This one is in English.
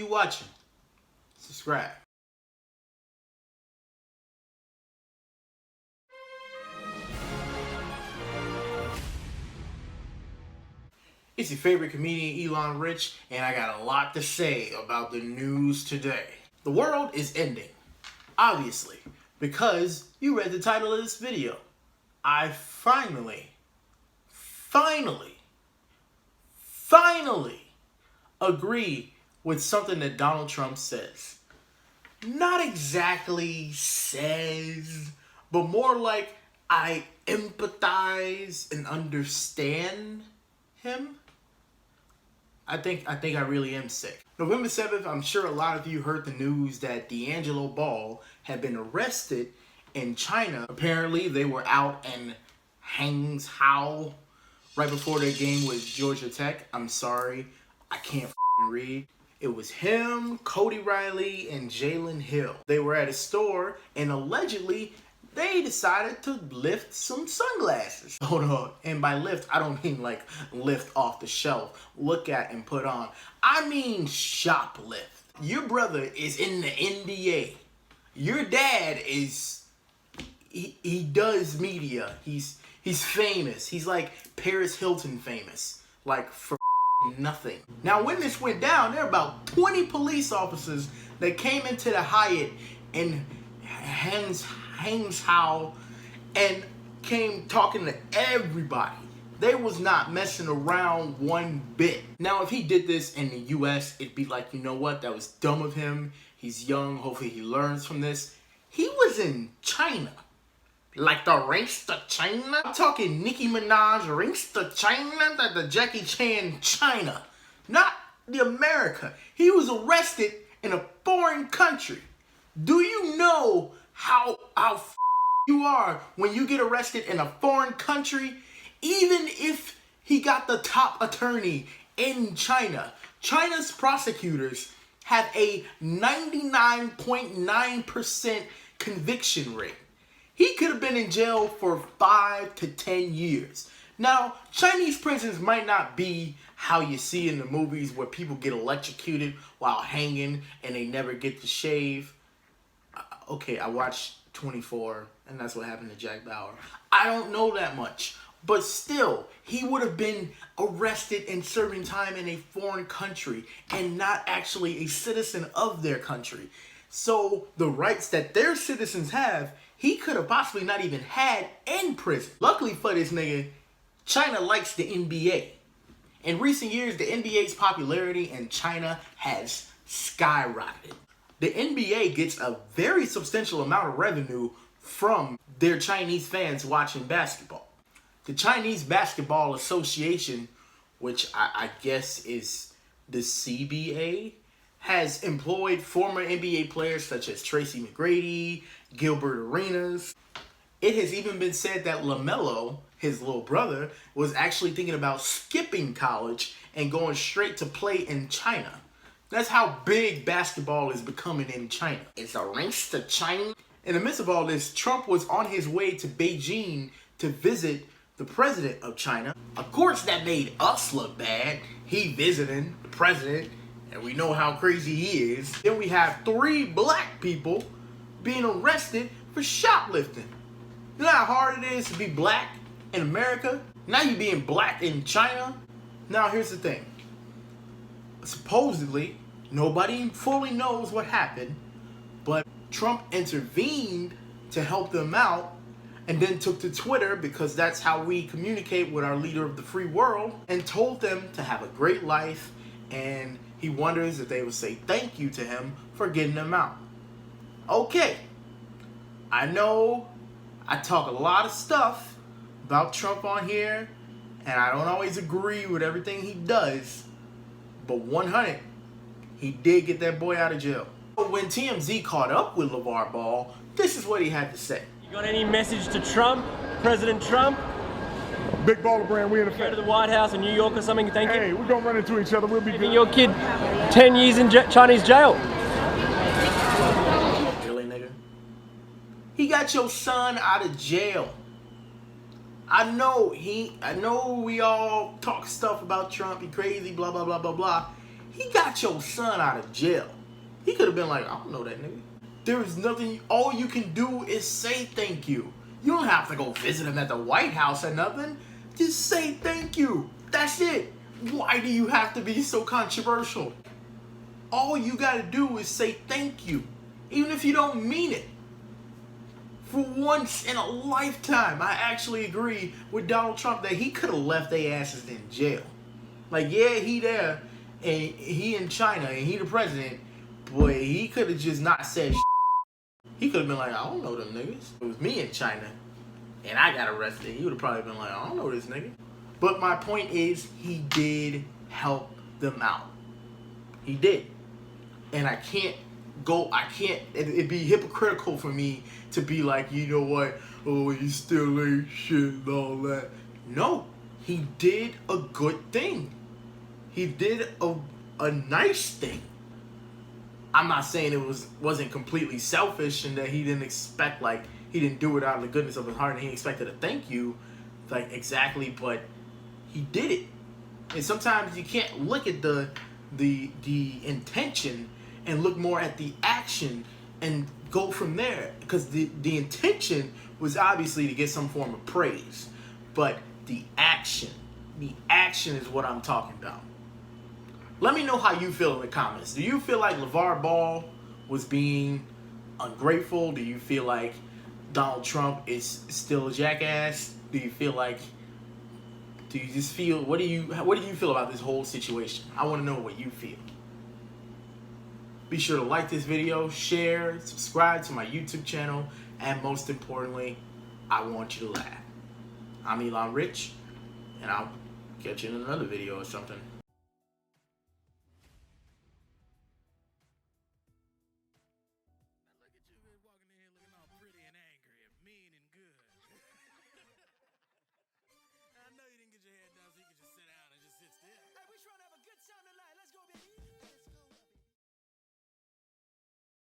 You watching. Subscribe. It's your favorite comedian, Elon Rich, and I got a lot to say about the news today. The world is ending, obviously, because you read the title of this video. I finally agree with something that Donald Trump says. Not exactly says, but more like I empathize and understand him. I think I really am sick. November 7th, I'm sure a lot of you heard the news that D'Angelo Ball had been arrested in China. Apparently, they were out in Hangzhou right before their game with Georgia Tech. I'm sorry, I can't read. It was him, Cody Riley, and Jalen Hill. They were at a store, and allegedly, they decided to lift some sunglasses. Hold on, and by lift, I don't mean like lift off the shelf, look at and put on. I mean shoplift. Your brother is in the NBA. Your dad is, he does media. He's famous. He's like Paris Hilton famous, like for nothing. Now, when this went down, there were about 20 police officers that came into the Hyatt in Hangzhou and came talking to everybody. They was not messing around one bit. Now, if he did this in the US, it'd be like, you know what? That was dumb of him. He's young. Hopefully he learns from this. He was in China. Like the race to China? I'm talking Nicki Minaj race to China, the Jackie Chan China. Not the America. He was arrested in a foreign country. Do you know how you are when you get arrested in a foreign country? Even if he got the top attorney in China, China's prosecutors have a 99.9% conviction rate. He could have been in jail for 5 to 10 years. Now, Chinese prisons might not be how you see in the movies where people get electrocuted while hanging and they never get to shave. Okay, I watched 24, and that's what happened to Jack Bauer. I don't know that much, but still, he would have been arrested and serving time in a foreign country and not actually a citizen of their country. So the rights that their citizens have, he could have possibly not even had in prison. Luckily for this nigga, China likes the NBA. In recent years, the NBA's popularity in China has skyrocketed. The NBA gets a very substantial amount of revenue from their Chinese fans watching basketball. The Chinese Basketball Association, which I guess is the CBA, has employed former NBA players such as Tracy McGrady, Gilbert Arenas. It has even been said that LaMelo, his little brother, was actually thinking about skipping college and going straight to play in China. That's how big basketball is becoming in China. It's a race to China. In the midst of all this, Trump was on his way to Beijing to visit the president of China. Of course, that made us look bad. He visiting the president, and we know how crazy he is. Then we have 3 black people being arrested for shoplifting. You know how hard it is to be black in America? Now you're being black in China? Now here's the thing. Supposedly, nobody fully knows what happened, but Trump intervened to help them out and then took to Twitter, because that's how we communicate with our leader of the free world, and told them to have a great life, and he wonders if they would say thank you to him for getting them out. Okay, I know I talk a lot of stuff about Trump on here, and I don't always agree with everything he does, but 100, he did get that boy out of jail. When TMZ caught up with LeVar Ball, this is what he had to say. You got any message to Trump, President Trump? Big baller brand, we in effect. Go to the White House in New York or something, thank you. Hey, we're gonna run into each other, we'll be Giving good. your kid 10 years in Chinese jail. Really, nigga? He got your son out of jail. I know we all talk stuff about Trump, he crazy, blah, blah, blah, blah, blah. He got your son out of jail. He could have been like, I don't know that nigga. There is nothing, all you can do is say thank you. You don't have to go visit him at the White House or nothing. Just say thank you. That's it. Why do you have to be so controversial? All you gotta do is say thank you, even if you don't mean it. For once in a lifetime, I actually agree with Donald Trump that he could have left their asses in jail. Like, yeah, he there, and he in China, and he the president, but he could have just not said shit. He could have been like, I don't know them niggas. It was me in China, and I got arrested. He would have probably been like, I don't know this nigga. But my point is, he did help them out. He did. And it'd be hypocritical for me to be like, you know what, oh, he still ain't shit and all that. No, he did a good thing. He did a nice thing. I'm not saying it wasn't completely selfish and that he didn't expect, like, he didn't do it out of the goodness of his heart and he expected a thank you, like, exactly, but he did it. And sometimes you can't look at the intention and look more at the action and go from there, because the intention was obviously to get some form of praise, but the action is what I'm talking about. Let me know how you feel in the comments. Do you feel like LeVar Ball was being ungrateful? Do you feel like Donald Trump is still a jackass? Do you just feel, what do you feel about this whole situation? I want to know what you feel. Be sure to like this video, share, subscribe to my YouTube channel, and most importantly, I want you to laugh. I'm Elon Rich, and I'll catch you in another video or something. Look at you walking in here looking all pretty and angry and mean and good. I know you didn't get your hair done so you could just sit down and just sit still. Hey, we trying to have a